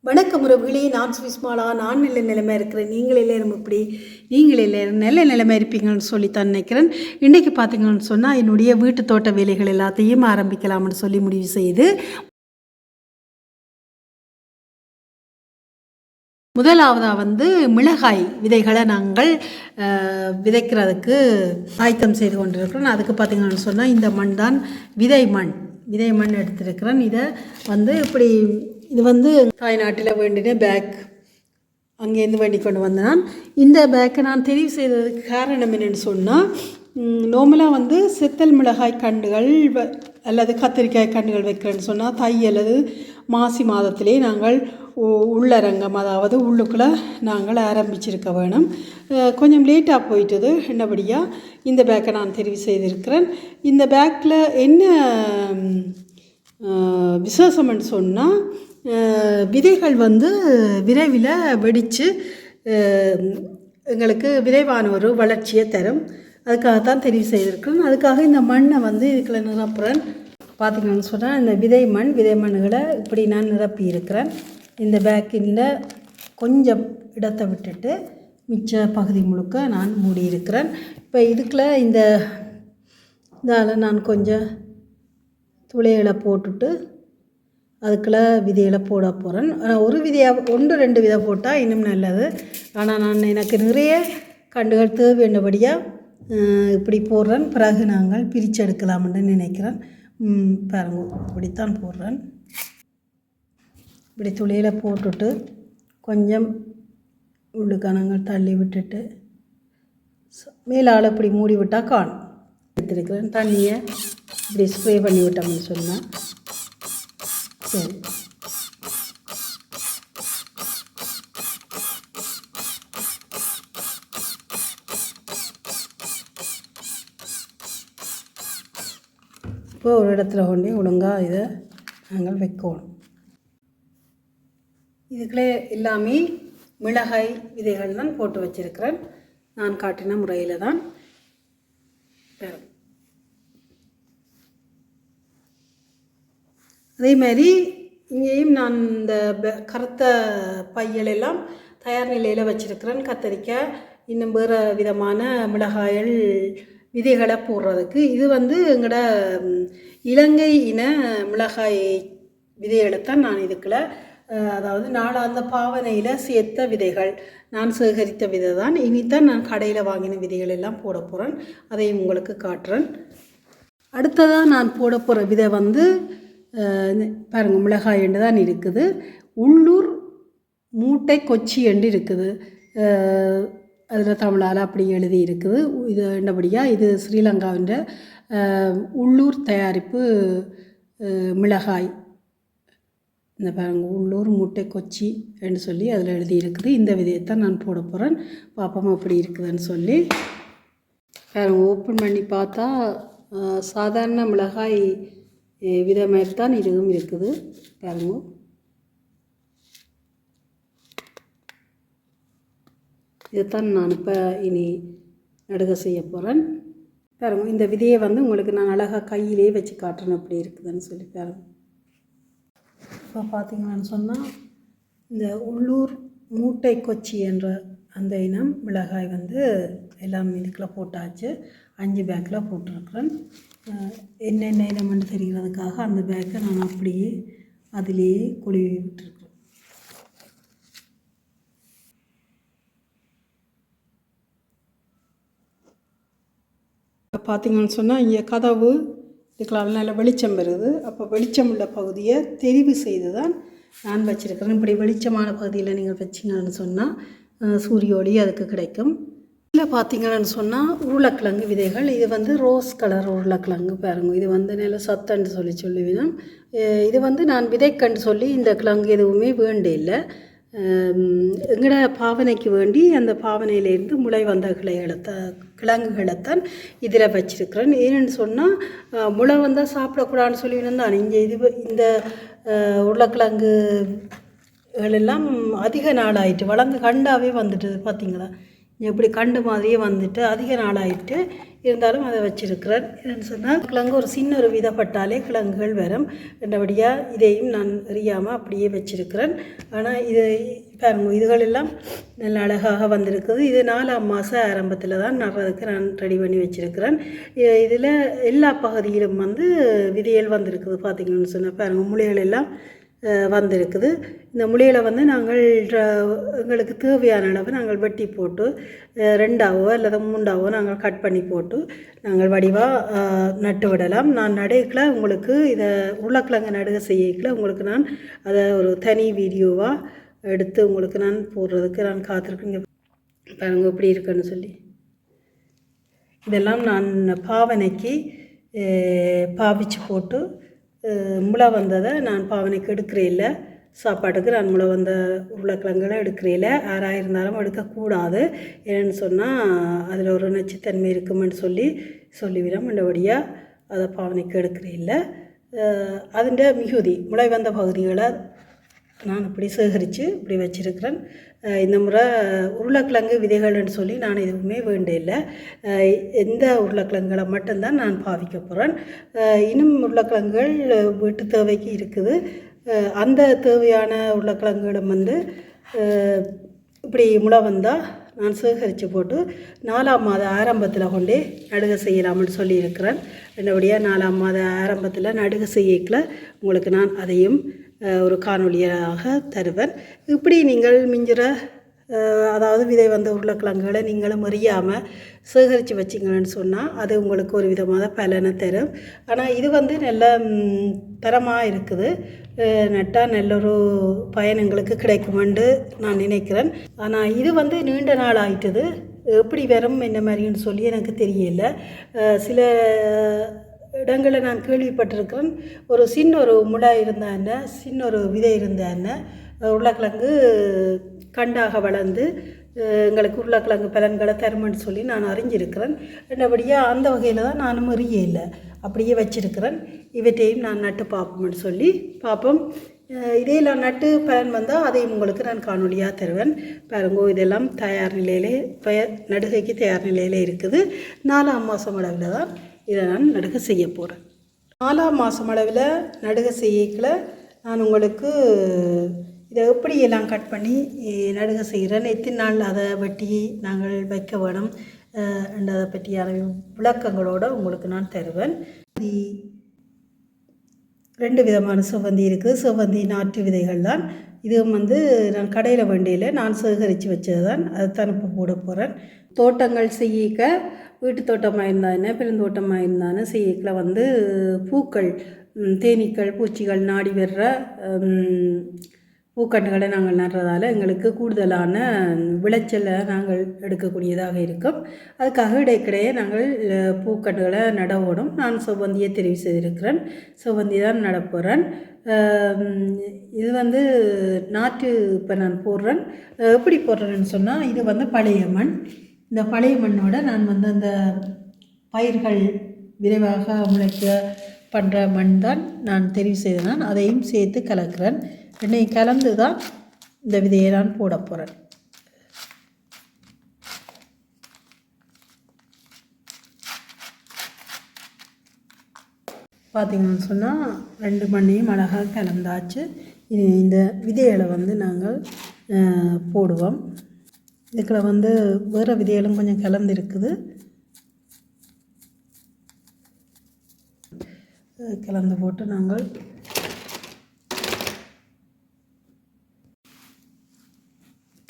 வணக்கம் உறவுகளே, நான் சுவிஸ்மாலா. நான் நல்ல நிலைமை இருக்கிறேன். நீங்கள் எல்லாரும் இப்படி நீங்கள் எல்லாரும் நல்ல நிலைமை இருப்பீங்கன்னு சொல்லித்தான் நினைக்கிறேன். இன்றைக்கி பார்த்தீங்கன்னு சொன்னால் என்னுடைய வீட்டு தோட்ட வேலைகள் எல்லாத்தையும் ஆரம்பிக்கலாம்னு சொல்லி முடிவு செய்து முதலாவதாக மிளகாய் விதைகளை நாங்கள் விதைக்கிறதுக்கு ஆயத்தம் செய்து கொண்டிருக்கிறோம். அதுக்கு பார்த்தீங்கன்னு சொன்னால் இந்த மண் தான் விதை மண் எடுத்திருக்கிறேன். இதை இப்படி இது தாய்நாட்டில் வேண்டின பேக் அங்கேருந்து வேண்டி கொண்டு வந்தேன். இந்த பேக்கை நான் தெரிவு செய்ததுக்கு காரணம் என்னென்னு சொன்னால், நார்மலாக செத்தல் மிளகாய் கண்டுகள் அல்லது கத்திரிக்காய் கண்டுகள் வைக்கிறேன்னு சொன்னால் தை அல்லது மாசி மாதத்திலே நாங்கள் உள்ளரங்கம், அதாவது உள்ளுக்குள்ளே நாங்கள் ஆரம்பிச்சிருக்க வேணும். கொஞ்சம் லேட்டாக போயிட்டது. என்னபடியாக இந்த பேக்கை நான் தெரிவு செய்திருக்கிறேன். இந்த பேக்கில் என்ன விசேஷம்னு சொன்னால், விதைகள் விரைவில் வெடித்து எங்களுக்கு விரைவான ஒரு வளர்ச்சியை தரும். அதுக்காகத்தான் தெரிவு செய்திருக்கிறேன். அதுக்காக இந்த மண்ணை இதுக்குள்ள நிரப்புறேன். பார்த்திங்கன்னு சொன்னால் இந்த விதை மண்ணுகளை இப்படி நான் நிரப்பி இருக்கிறேன். இந்த பேக்கில் கொஞ்சம் இடத்தை விட்டுட்டு மிச்ச பகுதி முழுக்க நான் மூடியிருக்கிறேன். இப்போ இதுக்குள்ள இதால் நான் கொஞ்சம் துளைகளை போட்டுட்டு அதுக்குள்ளே விதைகளை போட போகிறேன். ஒரு விதையாக 1-2 விதை போட்டால் இன்னும் நல்லது. ஆனால் எனக்கு நிறைய கண்டுகள் தேவையானபடியாக இப்படி போடுறேன். பிறகு நாங்கள் பிரித்து எடுக்கலாம்னு நினைக்கிறேன். பாருங்க, இப்படித்தான் போடுறேன். இப்படி துளையில் போட்டுட்டு கொஞ்சம் உள்ளுக்கணங்கள் தள்ளி விட்டுட்டு மேலால் இப்படி மூடி விட்டால் காணும். எடுத்துருக்கிறேன். தண்ணியை இப்படி ஸ்ப்ரே பண்ணி விட்டோம்னு சொன்னால் சரி. இப்போ ஒரு இடத்துல கொண்டு ஒழுங்காக இதை நாங்கள் வைக்கணும். இதுக்குள்ளே எல்லாமே மிளகாய் விதைகள் தான் போட்டு வச்சிருக்கிறேன். நான் காட்டின முறையில் தான். அதே மாதிரி இங்கேயும் நான் இந்த கருத்த பையலெல்லாம் தயார் நிலையில் வச்சுருக்கிறேன். கத்தரிக்காய் இன்னும் வேறு விதமான மிளகாய்கள் விதைகளை போடுறதுக்கு. இது எங்களோட இலங்கை இன மிளகாய் விதைகளைத்தான் நான் இதுக்குள்ள, அதாவது நாளாந்த பாவனையில் சேர்த்த விதைகள், நான் சேகரித்த விதை தான். இனித்தான் நான் கடையில் வாங்கின விதைகள் எல்லாம் போட போகிறேன். அதையும் உங்களுக்கு காட்டுறேன். அடுத்ததாக நான் போட போகிற விதை பாருங்கள், மிளகாய் என்று தான் இருக்குது. உள்ளூர் மூட்டை கொச்சி என்று இருக்குது. அதில் தமிழால் அப்படி எழுதி இருக்குது. இது என்னபடியாக இது ஸ்ரீலங்காவின் உள்ளூர் தயாரிப்பு மிளகாய். இந்த பாருங்கள், உள்ளூர் மூட்டை கொச்சி என்று சொல்லி அதில் எழுதி இருக்குது. இந்த விதையைத்தான் நான் போட போகிறேன். பாப்போம் அப்படி இருக்குதுன்னு சொல்லி. பாருங்கள், ஓப்பன் பண்ணி பார்த்தா சாதாரண மிளகாய் விதை மாதிரி தான் இதுவும் இருக்குது. பாருங்க, இதைத்தான் நான் இப்போ இனி நடுக செய்ய போகிறேன். பாருங்க, இந்த விதையை உங்களுக்கு நான் அழகாக கையிலே வச்சு காட்டுறேன் அப்படி இருக்குதுன்னு சொல்லி. பாருங்க, இப்போ பார்த்தீங்கன்னு சொன்னால் இந்த உள்ளூர் மூட்டை கொச்சி என்ற அந்த இனம் மிளகாய் எல்லாம் இதுக்குள்ள போட்டாச்சு. 5 பேக்கில் போட்டிருக்கிறேன். என்னென்ன இனம்னு தெரிகிறதுக்காக அந்த பேக்கை நான் அப்படியே அதிலேயே கொழுவி விட்டுருக்கிறேன். இப்போ பார்த்தீங்கன்னு சொன்னால் இங்கே கதவு இதுக்கெல்லாம் நல்ல வெளிச்சம் வருது. அப்போ வெளிச்சம் உள்ள பகுதியை தெரிவு செய்து தான் நான் வச்சுருக்கிறேன். இப்படி வெளிச்சமான பகுதியில் நீங்கள் வச்சிங்கன்னு சொன்னால் சூரிய ஒளி அதுக்கு கிடைக்கும். இதில் பார்த்தீங்கன்னு சொன்னால் உருளைக்கிழங்கு விதைகள். இது ரோஸ் கலர் உருளைக்கிழங்கு. பாருங்க, இது நல்ல சத்தன்னு சொல்லுவேன். இது நான் விதைக்கண்டு சொல்லி இந்த கிழங்கு எதுவுமே வேண்டே இல்லை. எங்களோட பாவனைக்கு வேண்டி அந்த பாவனையிலேருந்து முளை வந்த கிழங்குகளைத்தான் இதில் வச்சிருக்கிறேன். ஏன்னு சொன்னால் முளை வந்தால் சாப்பிடக்கூடாதுன்னு சொல்லிவிடும் தான். இங்கே இந்த உருளைக்கிழங்குகள் எல்லாம் அதிக நாள் ஆகிட்டு வளர்ந்து கண்டாவே வந்துட்டு பார்த்தீங்களா. எப்படி கண்டு மாதிரியே வந்துட்டு அதிக நாளாயிட்டு இருந்தாலும் அதை வச்சிருக்கிறேன். என்னென்னு சொன்னால் கிழங்கு ஒரு சின்ன ஒரு விதப்பட்டாலே கிழங்குகள் வரும் என்றபடியாக இதையும் நான் எறியாமல் அப்படியே வச்சிருக்கிறேன். ஆனால் இது பாருங்க, இதுகளெல்லாம் நல்ல அழகாக வந்திருக்குது. இது 4ஆம் மாதம் ஆரம்பத்தில் தான் நடுறதுக்கு நான் ரெடி பண்ணி வச்சுருக்கிறேன். இதில் எல்லா பகுதியிலும் வந்து விதைகள் வந்திருக்குது. பார்த்திங்கன்னு சொன்னால் பாருங்கள், முளைகள் எல்லாம் வந்திருக்குது. இந்த முளைகளை வந்து நாங்கள் எங்களுக்கு தேவையான அளவு நாங்கள் வெட்டி போட்டு 2ஆவோ அல்லது 3ஆவோ நாங்கள் கட் பண்ணி போட்டு நாங்கள் வடிவாக நட்டு விடலாம். நான் நடைக்கில் உங்களுக்கு இதை உருளைக்கிழங்கு நடுக செய்யக்கில் உங்களுக்கு நான் அதை ஒரு தனி வீடியோவாக எடுத்து உங்களுக்கு நான் போடுறதுக்கு நான் காத்திருக்கேன். பாருங்க எப்படி இருக்குன்னு சொல்லி. இதெல்லாம் நான் பாவனைக்கு பாவிச்சு போட்டு முளை வந்ததை நான் பாவனைக்கு எடுக்கிறேன். சாப்பாட்டுக்கு நான் முளை வந்த உருளைக்கிழங்குகளை எடுக்கிறேன். யாராக இருந்தாலும் எடுக்கக்கூடாது. ஏன்னு சொன்னால் அதில் ஒரு நச்சுத்தன்மை இருக்குமென்னு சொல்லிவிடும். மற்றபடியாக அதை பாவனைக்கு எடுக்கிறேன். அதிൻ്റെ மிகுதி முளை வந்த பகுதிகளை நான் இப்படி சேகரித்து இப்படி வச்சுருக்கிறேன். இந்த முறை உருளைக்கிழங்கு விதைகள்னு சொல்லி நான் எதுவுமே வேண்டியில்லை. எந்த உருளைக்கிழங்குகளை மட்டும்தான் நான் பாவிக்க போகிறேன். இன்னும் உருளைக்கிழங்குகள் வீட்டு தேவைக்கு இருக்குது. அந்த தேவையான உருளைக்கிழங்குகளும் வந்து இப்படி முளை வந்தால் நான் சேகரித்து போட்டு 4ஆம் மாத ஆரம்பத்தில் கொண்டே நடுகை செய்யலாம்னு சொல்லியிருக்கிறேன். என்னபடியாக 4ஆம் மாத ஆரம்பத்தில் நடுகை செய்யக்கில் உங்களுக்கு நான் அதையும் ஒரு காணொலியாக தருவேன். இப்படி நீங்கள் மிஞ்சுற அதாவது விதை வந்த உருளைக்கிழங்குகளை நீங்களும் அறியாமல் சேகரித்து வச்சிங்கன்னு சொன்னால் அது உங்களுக்கு ஒரு விதமான பலனை தரும். ஆனால் இது வந்து நல்ல தரமாக இருக்குது. நட்டால் நல்ல ஒரு பயன் எங்களுக்கு கிடைக்குமென்று நான் நினைக்கிறேன். ஆனால் இது வந்து நீண்ட நாள் ஆயிட்டுது. எப்படி வரும் என்ன மாதிரின்னு சொல்லி எனக்கு தெரியல. சில இடங்களில் நான் கேள்விப்பட்டிருக்கிறேன். ஒரு சின்ன ஒரு முளை இருந்தான சின்ன ஒரு விதை இருந்தான உருளைக்கிழங்கு கண்டாக வளர்ந்து எங்களுக்கு உருளைக்கிழங்கு பலன்களை தருமென்னு சொல்லி நான் அறிஞ்சிருக்கிறேன். என்னபடியாக அந்த வகையில் தான் நானும் அறியலை, அப்படியே வச்சிருக்கிறேன். இவற்றையும் நான் நட்டு பார்ப்போம்னு சொல்லி பார்ப்போம். இதையெல்லாம் நட்டு பலன் வந்தால் அதையும் உங்களுக்கு நான் காணொலியாக தருவேன். பாருங்கோ, இதெல்லாம் தயார் நிலையிலே நடுகைக்கு தயார் நிலையில் இருக்குது. 4ஆம் மாதம் அளவில் தான் இதை நான் நடுகை செய்ய போகிறேன். 4ஆம் மாதம் அளவில் நடுகை செய்யக்கில் நான் உங்களுக்கு இதை எப்படியெல்லாம் கட் பண்ணி நடுகை செய்கிறேன், எத்தனை நாள் அதை வெட்டி நாங்கள் வைக்க வேணும் அதை பற்றியான விளக்கங்களோடு உங்களுக்கு நான் தருவேன். 2 விதமான செவ்வந்தி இருக்குது. செவ்வந்தி நாட்டு விதைகள் தான். இதுவும் வந்து நான் கடையில் வேண்டியில் நான் சேகரித்து வச்சது தான். அதை தான் இப்போ போட போகிறேன். தோட்டங்கள் செய்யிக்க வீட்டு தோட்டமாக இருந்தானே பெருந்தோட்டமாக இருந்தானே செய்யக்கில் வந்து பூக்கள், தேனீக்கள், பூச்சிகள் நாடி வர்ற பூக்கண்டுகளை நாங்கள் நடுறதால எங்களுக்கு கூடுதலான விளைச்சலை நாங்கள் எடுக்கக்கூடியதாக இருக்கும். அதுக்காக இடைக்கிடையே நாங்கள் பூக்கண்டுகளை நடவோடும். நான் செவ்வந்தியை தெரிவு செய்திருக்கிறேன். செவ்வந்தி தான் நடப்போகிறேன். இது வந்து நாற்று இப்போ நான் போடுறேன். எப்படி போடுறேன்னு சொன்னால், இது வந்து பழைய மண். இந்த பழைய மண்ணோட நான் வந்து அந்த பயிர்கள் விரைவாக முளைக்க பண்ணுற மண் தான் நான் தெரிவு செய்தேன். அதையும் சேர்த்து கலக்கிறேன். ரெண்டையும் கலந்து தான் இந்த விதையை நான் போட போகிறேன். பார்த்திங்கன்னு சொன்னால் 2 மண்ணையும் அழகாக கலந்தாச்சு. இந்த விதைகளை வந்து நாங்கள் போடுவோம். இதுக்குள்ள வந்து வேறு விதைகளும் கொஞ்சம் கலந்துருக்குது. கலந்து போட்டு நாங்கள்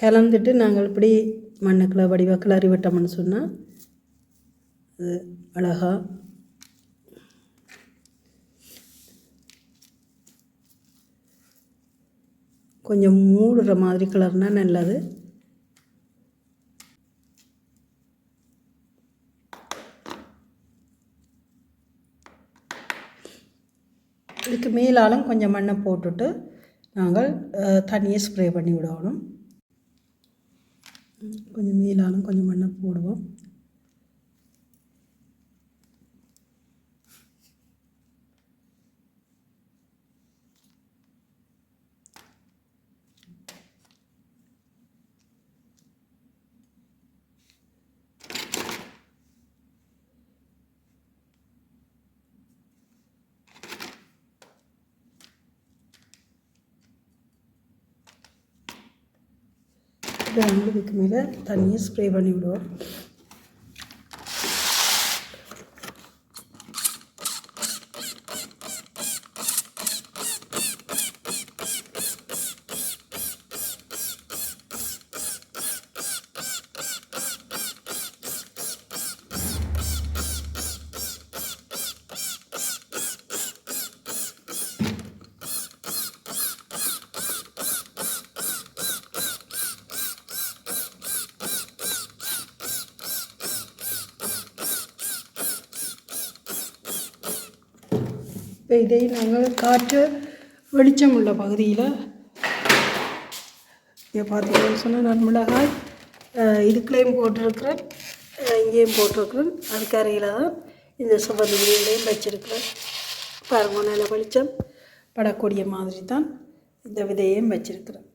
கலந்துட்டு நாங்கள் இப்படி மண்ணுக்குள்ள வடிவாக கிளறி விட்டோம்னு சொன்னால் அது அழகாக கொஞ்சம் மூடுற மாதிரி கிளறுனா நல்லது. இதுக்கு மேலாலும் கொஞ்சம் மண்ணை போட்டுட்டு நாங்கள் தண்ணியை ஸ்ப்ரே பண்ணி விடணும். கொஞ்சம் மேலாலும் கொஞ்சம் மண்ணை போடுவோம். நாங்கள் இதுக்கு மேலே தண்ணியை ஸ்ப்ரே பண்ணி விடுவோம். இப்போ இதை நாங்கள் காற்று வெளிச்சம் உள்ள பகுதியில் இதை பார்த்தீங்கன்னு சொன்னால் நான் மிளகாய் இதுக்குள்ளேயும் போட்டிருக்கிறேன், இங்கேயும் போட்டிருக்கிறேன். அதுக்கு அருகில் தான் இந்த சுவந்து விதைகளையும் வச்சிருக்கிறேன். பாருங்கள், நல்ல வெளிச்சம் படக்கூடிய மாதிரி தான் இந்த விதையையும் வச்சிருக்கிறேன்.